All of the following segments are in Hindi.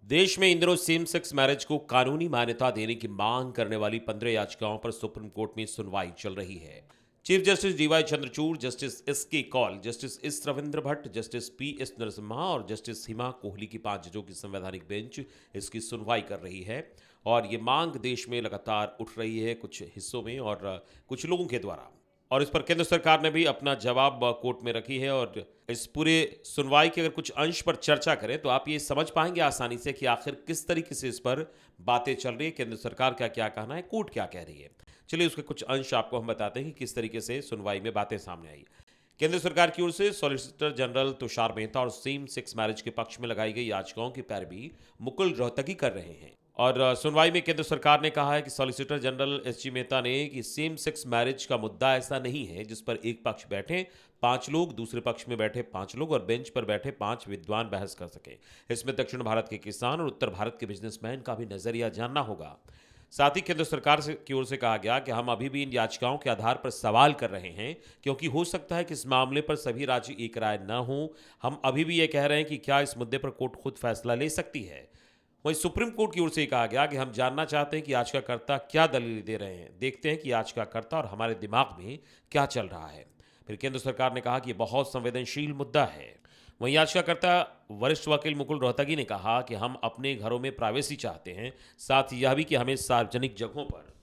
देश में इन दिनों सेम सेक्स मैरिज को कानूनी मान्यता देने की मांग करने वाली 15 याचिकाओं पर सुप्रीम कोर्ट में सुनवाई चल रही है। Chief justice DY Chandrachud, justice S K Kaul, justice S Ravindra Bhat, justice P S Narasimha और जस्टिस हिमा कोहली की 5 जजों की संवैधानिक बेंच इसकी सुनवाई कर रही है। और ये मांग देश में लगातार उठ रही है कुछ हिस्सों में और कुछ लोगों के द्वारा। और इस पर केंद्र सरकार ने भी अपना जवाब कोर्ट में रखी है। और इस पूरे सुनवाई के अगर कुछ अंश पर चर्चा करें तो आप ये समझ पाएंगे आसानी से कि आखिर किस तरीके से इस पर बातें चल रही है, केंद्र सरकार का क्या कहना है, कोर्ट क्या कह रही है। चलिए उसके कुछ अंश आपको हम बताते हैं कि किस तरीके से सुनवाई में बातें सामने आई। केंद्र सरकार की ओर से सॉलिसिटर जनरल तुषार मेहता और सेम सेक्स मैरिज के पक्ष में लगाई गई याचिकाओं की पैरवी मुकुल रोहतगी कर रहे हैं। और सुनवाई में केंद्र सरकार ने कहा है कि solicitor general S G Mehta ने कि सेम सेक्स मैरिज का मुद्दा ऐसा नहीं है जिस पर एक पक्ष बैठे 5 लोग, दूसरे पक्ष में बैठे 5 लोग और बेंच पर बैठे 5 विद्वान बहस कर सके। इसमें दक्षिण भारत के किसान और उत्तर भारत के बिजनेसमैन का भी नजरिया जानना होगा। साथ ही केंद्र सरकार की ओर से कहा गया कि हम अभी भी इन याचिकाओं के आधार पर सवाल कर रहे हैं, क्योंकि हो सकता है कि इस मामले पर सभी राज्य एक राय न हो। हम अभी भी ये कह रहे हैं कि क्या इस मुद्दे पर कोर्ट खुद फैसला ले सकती है। वहीं सुप्रीम कोर्ट की ओर से कहा गया कि हम जानना चाहते हैं कि याचिकाकर्ता क्या दलील दे रहे हैं, देखते हैं कि याचिकाकर्ता और हमारे दिमाग में क्या चल रहा है। फिर केंद्र सरकार ने कहा कि यह बहुत संवेदनशील मुद्दा है। वहीं याचिकाकर्ता वरिष्ठ वकील मुकुल रोहतगी ने कहा कि हम अपने घरों में प्राइवेसी चाहते हैं, साथ ही यह भी कि हमें सार्वजनिक जगहों पर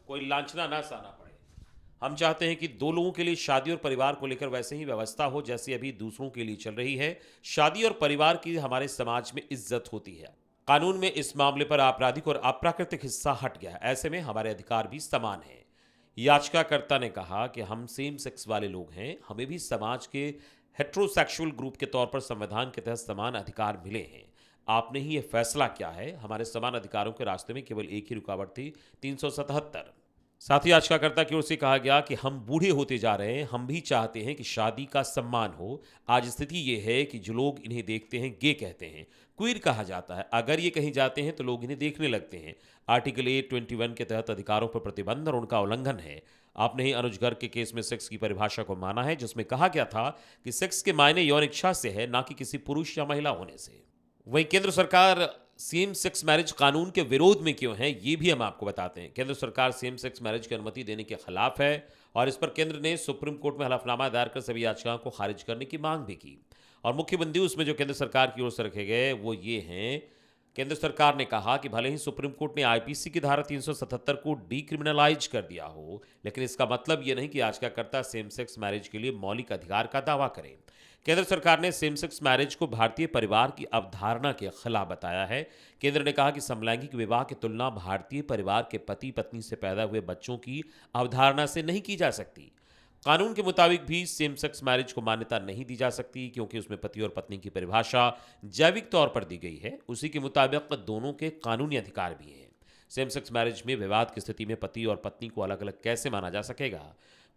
कोई लांछना ना सहना पड़े। हम चाहते हैं कि 2 लोगों के लिए शादी और परिवार को लेकर वैसे ही व्यवस्था हो जैसी अभी दूसरों के लिए चल रही है। शादी और परिवार की हमारे समाज में इज्जत होती है। कानून में इस मामले पर आपराधिक और अप्राकृतिक हिस्सा हट गया है, ऐसे में हमारे अधिकार भी समान हैं। याचिकाकर्ता ने कहा कि हम सेम सेक्स वाले लोग हैं, हमें भी समाज के हेट्रोसेक्सुअल ग्रुप के तौर पर संविधान के तहत समान अधिकार मिले हैं। आपने ही ये फैसला किया है। हमारे समान अधिकारों के रास्ते में केवल एक ही रुकावट थी, 377। साथ ही याचिकाकर्ता की ओर से कहा गया कि हम बूढ़े होते जा रहे हैं, हम भी चाहते हैं कि शादी का सम्मान हो। आज स्थिति ये है कि जो लोग इन्हें देखते हैं गे कहते हैं, क्वीर कहा जाता है। अगर ये कहीं जाते हैं तो लोग इन्हें देखने लगते हैं। आर्टिकल 821 के तहत अधिकारों पर प्रतिबंध और उनका उल्लंघन है। आपने ही अनुज गर्ग के केस में सेक्स की परिभाषा को माना है, जिसमें कहा गया था कि सेक्स के मायने यौन इच्छा से है, ना कि किसी पुरुष या महिला होने से। वहीं केंद्र सरकार सेम सेक्स मैरिज कानून के विरोध में क्यों है, ये भी हम आपको बताते हैं। केंद्र सरकार सेम सेक्स मैरिज की अनुमति देने के खिलाफ है और इस पर केंद्र ने सुप्रीम कोर्ट में हलफनामा दायर कर सभी याचिकाओं को खारिज करने की मांग भी की। और मुख्य बिंदु उसमें जो केंद्र सरकार की ओर से रखे गए वो ये हैं। केंद्र सरकार ने कहा कि भले ही सुप्रीम कोर्ट ने आईपीसी की धारा 377 को डीक्रिमिनलाइज कर दिया हो, लेकिन इसका मतलब यह नहीं कि याचिकाकर्ता सेम सेक्स मैरिज के लिए मौलिक अधिकार का दावा करें। केंद्र सरकार ने सेम सेक्स मैरिज को भारतीय परिवार की अवधारणा के खिलाफ बताया है। केंद्र ने कहा कि समलैंगिक विवाह की तुलना भारतीय परिवार के पति पत्नी से पैदा हुए बच्चों की अवधारणा से नहीं की जा सकती। कानून के मुताबिक भी सेम सेक्स मैरिज को मान्यता नहीं दी जा सकती, क्योंकि उसमें पति और पत्नी की परिभाषा जैविक तौर पर दी गई है। उसी के मुताबिक दोनों के कानूनी अधिकार भी हैं। सेम सेक्स मैरिज में विवाद की स्थिति में पति और पत्नी को अलग अलग कैसे माना जा सकेगा।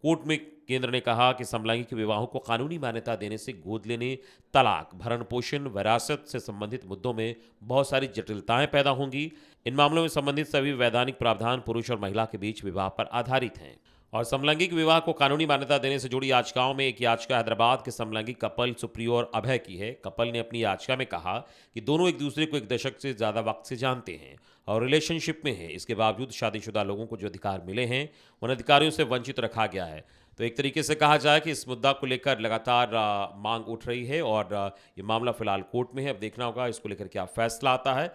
कोर्ट में केंद्र ने कहा कि समलैंगिक विवाहों को कानूनी मान्यता देने से गोद लेने, तलाक, भरण पोषण, विरासत से संबंधित मुद्दों में बहुत सारी जटिलताएं पैदा होंगी। इन मामलों में संबंधित सभी वैधानिक प्रावधान पुरुष और महिला के बीच विवाह पर आधारित हैं। और समलैंगिक विवाह को कानूनी मान्यता देने से जुड़ी याचिकाओं में एक याचिका हैदराबाद के समलैंगिक कपल सुप्रियो और अभय की है। कपल ने अपनी याचिका में कहा कि दोनों एक दूसरे को 1 दशक से ज़्यादा वक्त से जानते हैं और रिलेशनशिप में हैं। इसके बावजूद शादीशुदा लोगों को जो अधिकार मिले हैं उन अधिकारियों से वंचित रखा गया है। तो एक तरीके से कहा जाए कि इस मुद्दा को लेकर लगातार मांग उठ रही है और ये मामला फिलहाल कोर्ट में है। अब देखना होगा इसको लेकर क्या फैसला आता है।